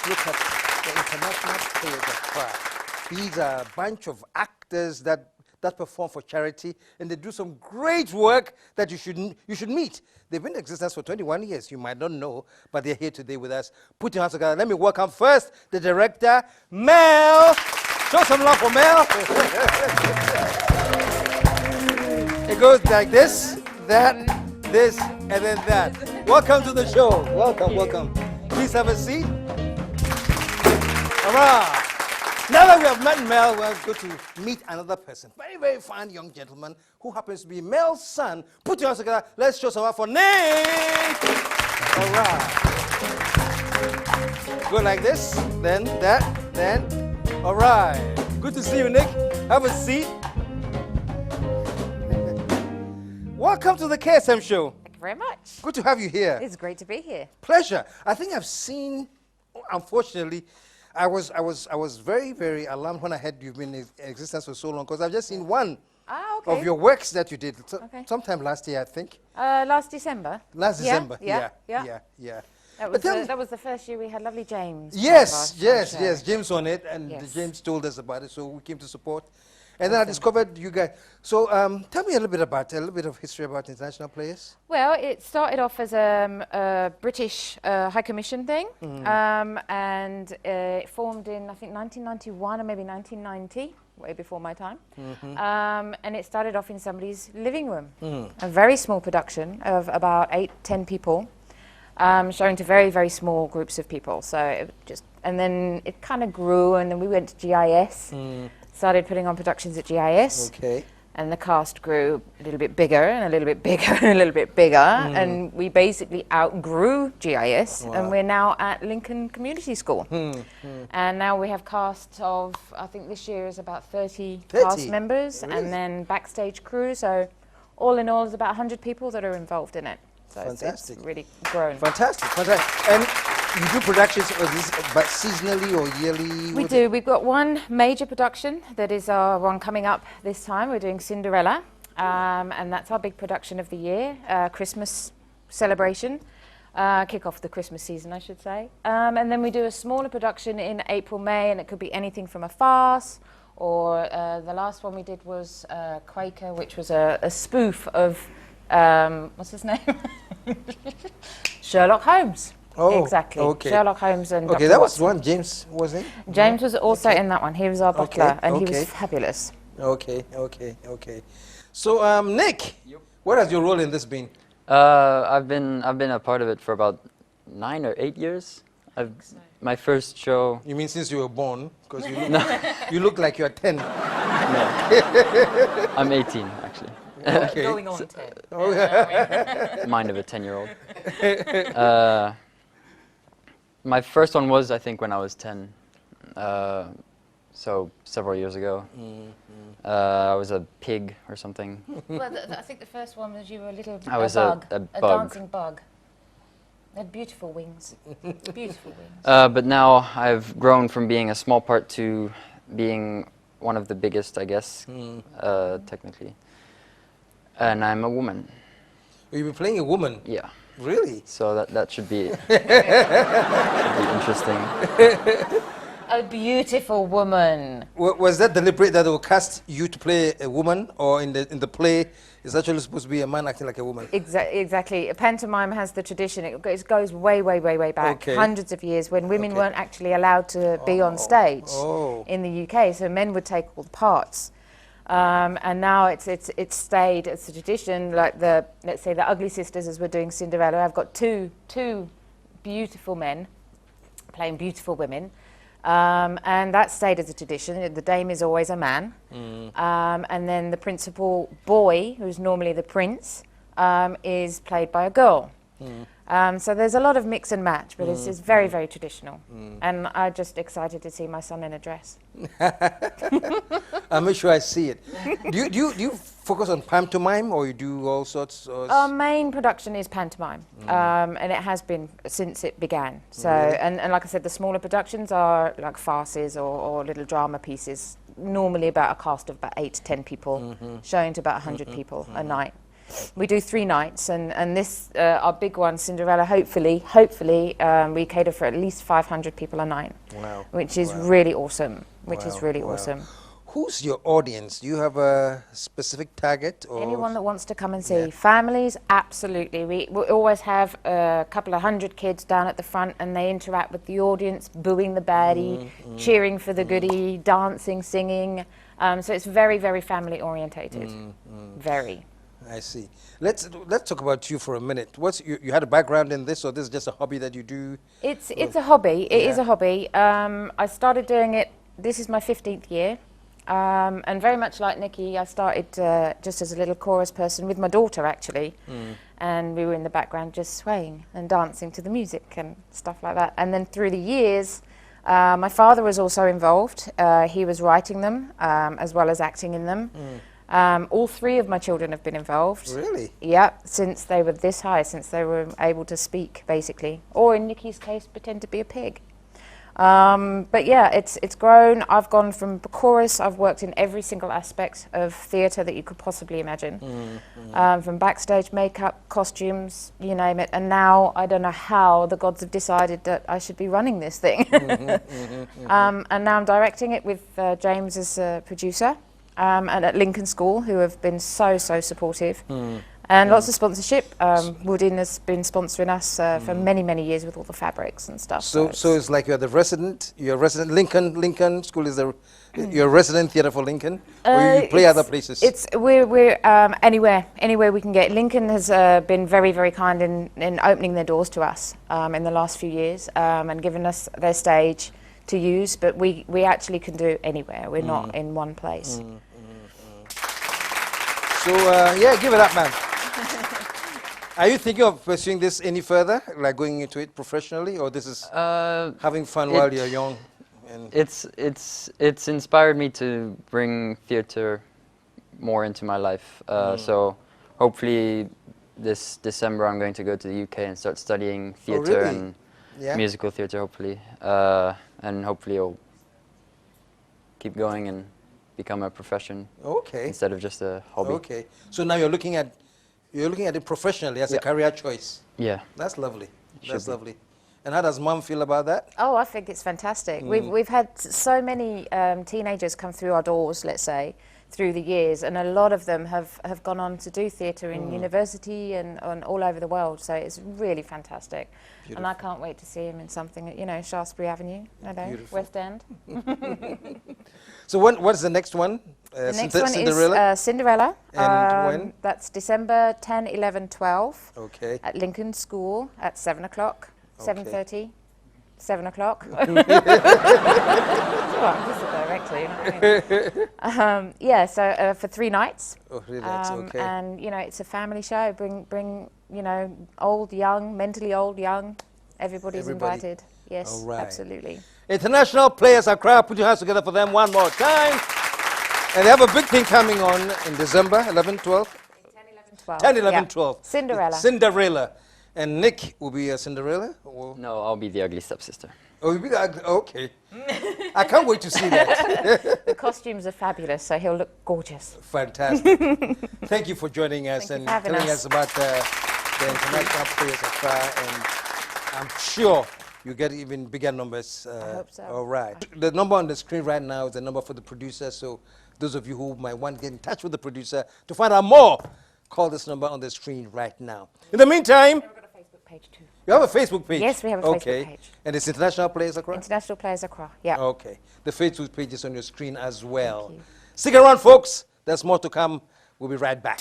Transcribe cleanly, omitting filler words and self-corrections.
look at the international players of Accra. These are a bunch of actors that perform for charity, and they do some great work that you should meet. They've been in existence for 21 years. You might not know, but they're here today with us. Put your hands together. Let me welcome first the director, Mel. Show some love for Mel. It goes like this, that, this, and then that. Welcome to the show. Welcome. Please have a seat. All right. Now that we have met Mel, we're going to meet another person. Very, very fine young gentleman who happens to be Mel's son. Put your hands together. Let's show some love for Nick. All right. Go like this, then that, then. All right. Good to see you, Nick. Have a seat. Welcome to the KSM Show. Thank you very much. Good to have you here. It's great to be here. Pleasure. I think I've seen, unfortunately, I was very, very alarmed when I heard you've been in existence for so long, because I've just seen one of your works that you did sometime last year, I think. Last December. Last December, yeah. That was the first year we had lovely James. Yes, James on it, and James told us about it, so we came to support. And then I discovered you guys. So tell me a little bit of history about international players. Well, it started off as a British High Commission thing, and it formed in, I think, 1991 or maybe 1990, way before my time. And it started off in somebody's living room. A very small production of about 8-10 people, showing to very, very small groups of people. So it just, and then it kind of grew, and then we went to GIS. Started putting on productions at GIS, and the cast grew a little bit bigger and a little bit bigger and a little bit bigger, and we basically outgrew GIS, and we're now at Lincoln Community School. And now we have cast of, I think this year is about 30 cast members, and then backstage crew, so all in all there's about 100 people that are involved in it. So it's really grown. Fantastic. And you do productions but seasonally or yearly? We do. We've got one major production that is our one coming up this time. We're doing Cinderella, and that's our big production of the year, Christmas celebration, kick off the Christmas season, I should say. And then we do a smaller production in April, May, and it could be anything from a farce, or the last one we did was Quaker, which was a spoof of, what's his name? Sherlock Holmes. Oh, exactly. Okay. Sherlock Holmes and Dr. That was one James was in? James was also in that one. He was our butler, and he was fabulous. Okay. So, Nick, what has your role in this been? I've been a part of it for about 9 or 8 years. My first show. You mean since you were born? Because you look like you're 10. No. I'm 18, actually. Okay. Going on 10. Mind of a 10-year-old. My first one was, I think, when I was 10, so several years ago. I was a pig or something. Well, I think the first one was you were a little I was bug, a a dancing bug. They had beautiful wings, beautiful wings. But now I've grown from being a small part to being one of the biggest, I guess, technically. And I'm a woman. You've been playing a woman? Yeah. Really? So that should be, interesting. A beautiful woman. Was that deliberate that they will cast you to play a woman, or in the play it's actually supposed to be a man acting like a woman? Exactly. Pantomime has the tradition. It goes way, way, way, way back, hundreds of years, when women weren't actually allowed to be on stage in the UK. So men would take all the parts. And now it's stayed as a tradition. Like let's say the Ugly Sisters, as we're doing Cinderella, I've got two beautiful men playing beautiful women, and that stayed as a tradition. The dame is always a man, and then the principal boy, who's normally the prince, is played by a girl. So there's a lot of mix and match, but it's very, very traditional. And I'm just excited to see my son in a dress. I'll make sure I see it. Do you focus on pantomime, or you do all sorts? Our main production is pantomime, and it has been since it began. So, and like I said, the smaller productions are like farces or little drama pieces, normally about a cast of about 8 to 10 people, showing to about 100 people a night. We do 3 nights, and this, our big one, Cinderella, hopefully, we cater for at least 500 people a night. Wow. Which is really awesome, awesome. Who's your audience? Do you have a specific target? Or Anyone that wants to come and see. Families, absolutely. We always have a couple of 100 kids down at the front, and they interact with the audience, booing the baddie, cheering for the goodie, dancing, singing. So it's very, very family orientated. Very. I see. Let's talk about you for a minute. You had a background in this, or this is just a hobby that you do? It's a hobby. It is a hobby. I started doing it. This is my 15th year. And very much like Nikki, I started just as a little chorus person with my daughter, actually. And we were in the background just swaying and dancing to the music and stuff like that. And then through the years, my father was also involved. He was writing them as well as acting in them. All 3 of my children have been involved. Really? Yeah, since they were this high, since they were able to speak, basically. Or in Nikki's case, pretend to be a pig. But yeah, it's grown. I've gone from chorus. I've worked in every single aspect of theatre that you could possibly imagine. From backstage, makeup, costumes, you name it. And now I don't know how the gods have decided that I should be running this thing. And now I'm directing it with James as a producer, and at Lincoln School, who have been so supportive. And lots of sponsorship. Woodin has been sponsoring us for many, many years with all the fabrics and stuff. So it's like you're resident Lincoln School is you're a resident theatre for Lincoln, or you play other places? We're anywhere we can get. Lincoln has been very, very kind in opening their doors to us in the last few years, and given us their stage to use, but we actually can do anywhere. We're not in one place. So yeah, give it up, man. Are you thinking of pursuing this any further, like going into it professionally, or this is having fun while you're young? And it's inspired me to bring theatre more into my life. So hopefully this December I'm going to go to the UK and start studying theatre and musical theatre, hopefully, and hopefully it'll keep going and become a profession. Okay. Instead of just a hobby. Okay. So now you're looking at it professionally as a career choice. Yeah. That's lovely. That's lovely. And how does Mum feel about that? Oh, I think it's fantastic. We've had so many teenagers come through our doors, let's say, through the years, and a lot of them have gone on to do theatre in university and all over the world. So it's really fantastic. Beautiful. And I can't wait to see him in something, you know, Shaftesbury Avenue, West End. So what's the next one? The next Cinderella? one is Cinderella. And when? That's December 10, 11, 12. Okay. At Lincoln School at 7 o'clock, 7:30, 7 o'clock. Well, I'm just a director, you know what I mean? Yeah, so for 3 nights. Oh, 3 nights, okay. And, you know, it's a family show. Bring you know, old, young, mentally old, young. Everybody's invited. Yes, all right. Absolutely. International players Accra, put your hands together for them one more time. And they have a big thing coming on in December, 11, 12? 10, 11, 12. 10, 11, Yeah. 12. Cinderella. Cinderella. And Nick will be a Cinderella? Or? No, I'll be the ugly stepsister. Oh, you'll be the, okay. I can't wait to see that. The costumes are fabulous, so he'll look gorgeous. Fantastic. Thank you for joining us and Thank you for telling having us about the International Players Accra. And I'm sure you get even bigger numbers. I hope so. All right. The number on the screen right now is the number for the producer. So those of you who might want to get in touch with the producer to find out more, call this number on the screen right now. In the meantime, We've got a Facebook page too. you have a Facebook page? Yes, we have a Facebook page. And it's International Players Accra? International Players Accra, yeah. Okay. The Facebook page is on your screen as well. Stick around, folks. There's more to come. We'll be right back.